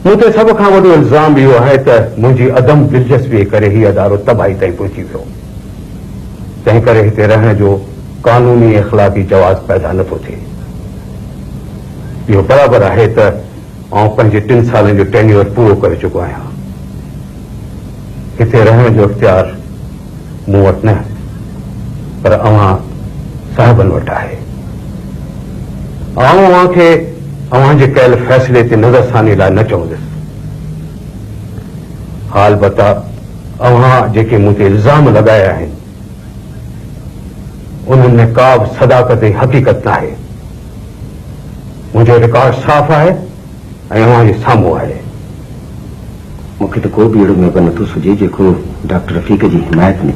मुझे सब खां वॾो इल्ज़ाम इहो आहे त मुंहिंजी अदम दिलचस्पी करे ही अदारो तबाही ताईं पहुची वियो। तंहिं करे हिते रहण जो कानूनी इख़लाक़ी जवाज़ पैदा नथो थिए। इहो बराबरि आहे त आउं पंहिंजे 3 सालनि जो टेन्योर पूरो करे चुको आहियां। हिते रहण जो इख्तियार मूं वटि न, पर अव्हां साहिबनि वटि आहे। आउं अव्हांखे अव्हांजे कयल फ़ैसिले ते नज़रसानी लाइ न चवंदुसि। हाल बता अव्हां जेके मूं ते इल्ज़ाम लॻाया आहिनि उन्हनि में का बि सदाकत ऐं हक़ीक़त न आहे। मुंहिंजो रिकॉर्ड साफ़ आहे ऐं अव्हांजे साम्हूं आहे। मूंखे त को बि अहिड़ो मेंबर नथो सुझे जेको डॉक्टर रफ़ीक जी हिमायत में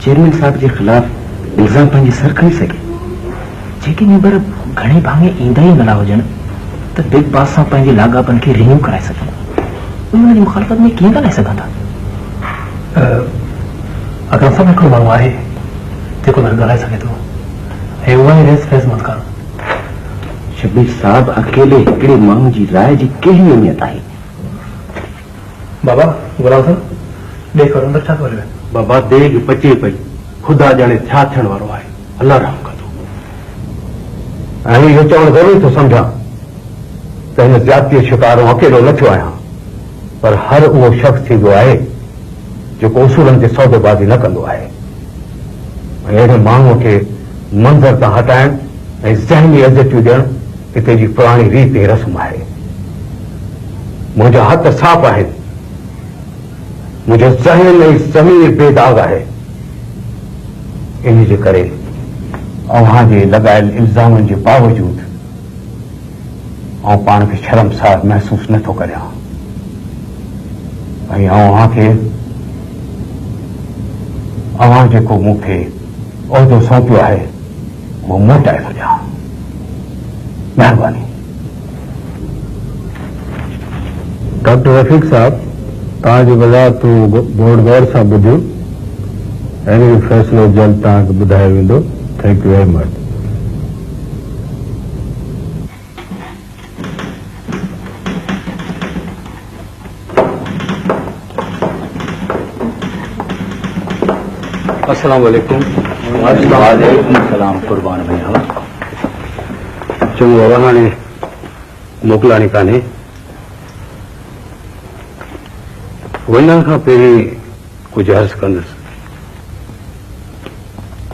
चेयरमैन साहब जे ख़िलाफ़ इल्ज़ाम पंहिंजे सर खणी सघे। जेके मेंबर घणे भाङे ईंदा ई न हुजनि त बिग बॉस सां पंहिंजे लाॻापनि खे रिन्यू कराए सघनि। उन्हनि जी मुखालफ़त में कीअं ॻाल्हाए सघनि था? अकरम साहब हिकिड़ो माण्हू आहे जेको ॻाल्हाए सघे थो ऐं उहा ई रेस फेस मत करणु। शबीर साहब अकेले हिकिड़े माण्हू जी राय जी कहिड़ी अहमियत आहे? बाबा गुलाम साहब ॾे करो अंदरि छा थो हले? बाबा देग पचे पई, ख़ुदा ॼाणे छा थियण वारो आहे। अल्लाह रहम कंदो। ऐं इहो चवणु ज़रूरी थो सम्झां त हिन ज़्यादतीअ शिकार अकेलो न थियो आहियां, पर हर उहो शख़्स थींदो आहे जेको उसूलनि ते सौदेबाज़ी न कंदो आहे। ऐं अहिड़े माण्हूअ खे मंज़र तां हटाइण ऐं ज़हनी इज़तियूं ॾियणु हिते जी पुराणी रीत ऐं रस्म आहे। मुंहिंजा हथ साफ़ आहिनि, मुंहिंजो ज़हन ऐं ज़मीर बेदाग़ आहे। इन जे करे अव्हांजे लॻायल इल्ज़ामनि जे बावजूद आउं पाण खे शर्मसार महसूस नथो करियां ऐं अव्हांखे अव्हां जेको मूंखे उहिदो सौंपियो आहे वो मोटाए छॾियां। महिरबानी। डॉक्टर रफ़ीक साहब, तव्हांजी वज़ाहत बोर्ड गौर सां ॿुधियो। हिन जो फ़ैसिलो जल्द तव्हांखे ॿुधायो वेंदो। Thank you very much. अस्सलाम वालेकुम। वालेकुम सलाम। कुर्बान भैया चङो बाबा, हाणे मोकिलाणी कान्हे। वञण खां पहिरीं कुझु अर्ज़ु कंदुसि।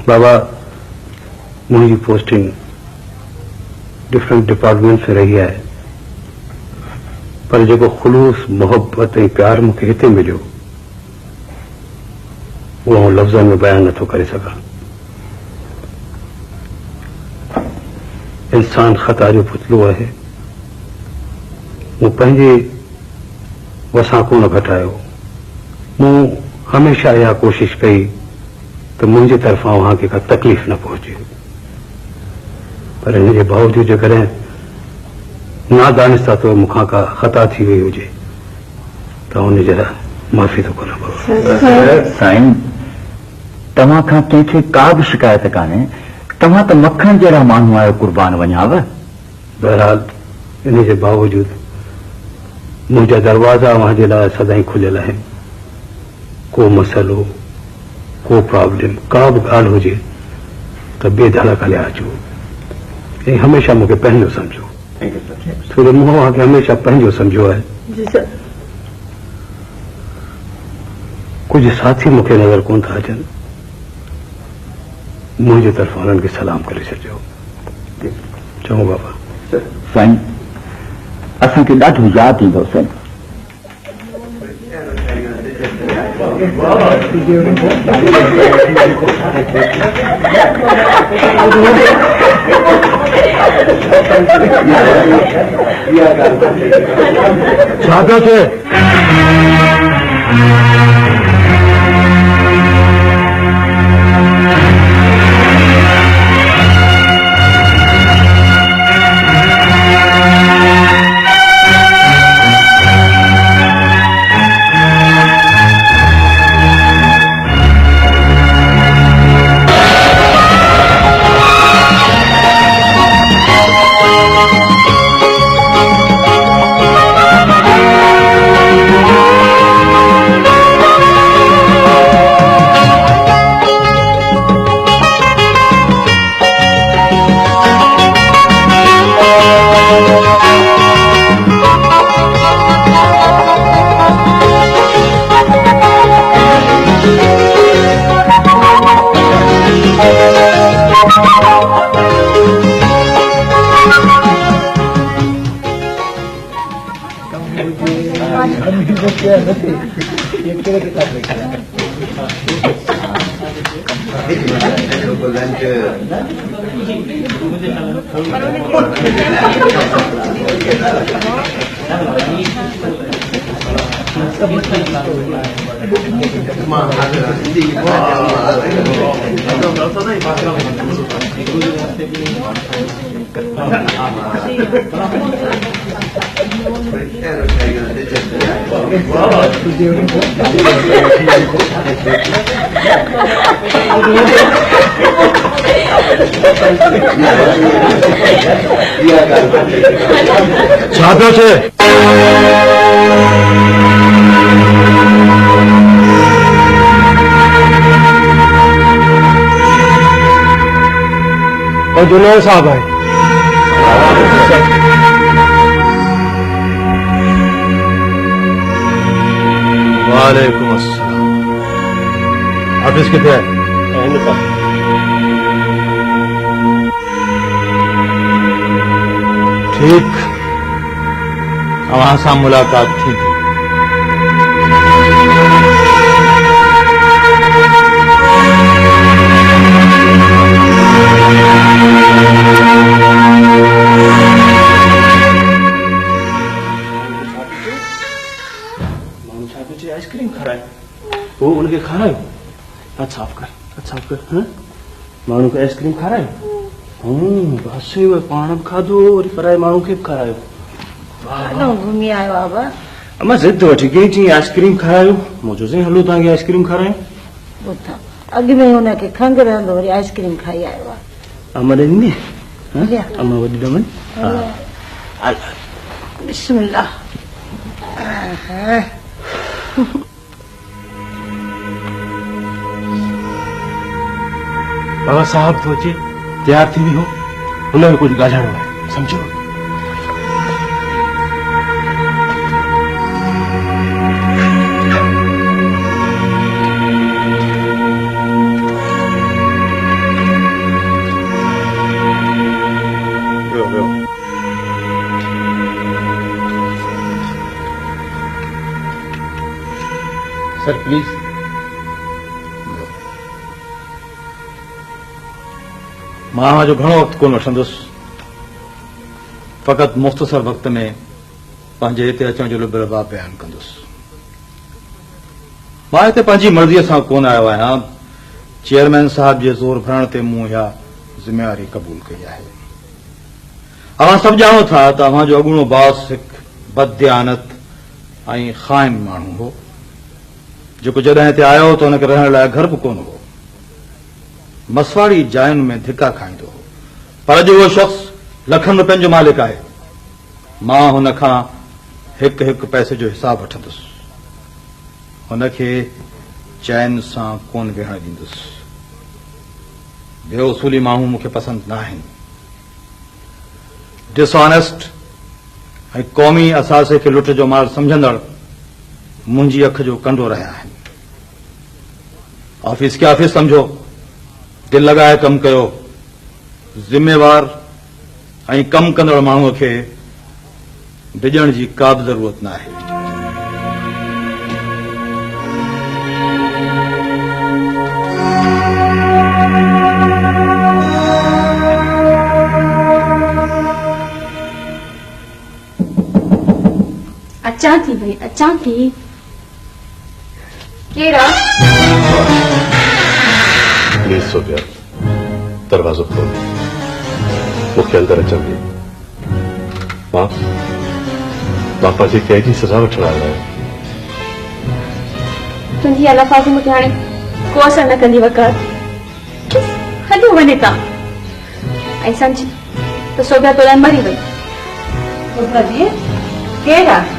बाबा, मुंहिंजी पोस्टिंग डिफरेंट डिपार्टमेंट में रही आहे, पर जेको ख़ुलूस मोहब्बत ऐं प्यार मूंखे हिते मिलियो उहो लफ़्ज़नि में बयान नथो करे सघां। इंसान ख़ता जो पुतलो आहे। मूं पंहिंजे वसां कोन घटायो। मूं हमेशह इहा कोशिश कई त मुंहिंजे तरफ़ां अव्हांखे का तकलीफ़ न पहुचे, पर हिन जे बावजूद जेकॾहिं नादानिस्ता तौर मूंखां का ख़ता थी वई हुजे त हुन जे लाइ माफ़ी थो कोन। साईं, तव्हां खां कंहिंखे का बि शिकायत कान्हे। तव्हां त मखण जहिड़ा माण्हू आहियो, कुर्बान वञाव। बहरहाल इन जे बावजूद मुंहिंजा दरवाज़ा अव्हांजे लाइ सदाईं खुलियल आहिनि। को मसइलो, को प्रॉब्लम, का बि ॻाल्हि हुजे त बेधड़क हलिया अचो ऐं हमेशह मूंखे पंहिंजो सम्झो। छो मूं अव्हांखे हमेशह पंहिंजो सम्झो आहे। कुझु साथी मूंखे नज़र कोन था अचनि, मुंहिंजे तरफ़ां हुननि खे सलाम करे छॾिजो। चङो बाबा। साईं, असांखे ॾाढो यादि ईंदो साईं। छा थो थिए? छा पियो छे? और जुनेद साहब है। वालेकुम अस्सलाम। ऑफिस किथे है? ठीक, अवां सां मुलाकात थी थी। आइसक्रीम खाराए वो उनके खारायो हथ साफ कर हाँ माण्हू खे आइसक्रीम खारायो बस में पाण बि खाधो वरी पराए माण्हू खे बि खारायो हलो घुमी आयो बाबा अम्मा ज़िद वठी कई चई आइसक्रीम खारायो मूं चयोसीं हलो तव्हांखे आइसक्रीम खारायूं ॿुधा अॻु में हुनखे खंघि रहंदो वरी आइसक्रीम खाई आयो आहे अम्मा ॾींदी लिया। अम्मा वॾी ॾमन बिस्मिल्लाह बाबा साहब तो अचे तैयार थी हो हुन में कुछ ॻाल्हाइणो आहे सम्झो सर प्लीज मां जो घणो वक़्तु कोन वठंदुसि फ़क़ति मुख़्तसर वक़्त में पंहिंजे हिते अचण जो लुबलबा बयानु कंदुसि मां हिते पंहिंजी मर्ज़ीअ सां कोन आयो आहियां चेयरमैन साहब जे ज़ोर भरण ते मूं इहा ज़िम्मेवारी क़बूल कई आहे अवां सभु ॼाणो था त अव्हां जो अॻूणो बॉस हिकु बददियानत ऐं ख़ाइन माण्हू हो जेको जॾहिं हिते आयो त हुनखे रहण लाइ घर बि कोन हो मसवाड़ी जायुनि में धिका खाईंदो हो पर अॼु उहो शख़्स लखनि रुपयनि जो मालिक आहे मां हुन खां हिकु हिकु पैसे जो हिसाब वठंदुसि हुनखे चैन सां कोन वेहण ॾींदुसि बेउसूली माण्हू मूंखे पसंदि न आहिनि डिसऑनेस्ट ऐं क़ौमी असासे खे लुट जो माल सम्झंदड़ मुंहिंजी अख जो कंडो रहिया आहिनि ऑफिस खे ऑफिस सम्झो दिलि लॻाए कमु कयो ज़िम्मेवार ऐं कमु कंदड़ माण्हूअ खे डिॼण जी का बि ज़रूरत न आहे अचां थी भई अचां थी केरा प्लीज सोफिया दरवाजो खोल मूंखे अंदरि अचण ॾे मां पंहिंजी कैद जी सज़ा वठण आयो आहियां तुंहिंजी अलाफाज़ मूंखे हाणे को असर न कंदी वकार हलियो वञे था ऐं सम्झ त सोभ्या तो लाइ मरी वई केरु आहे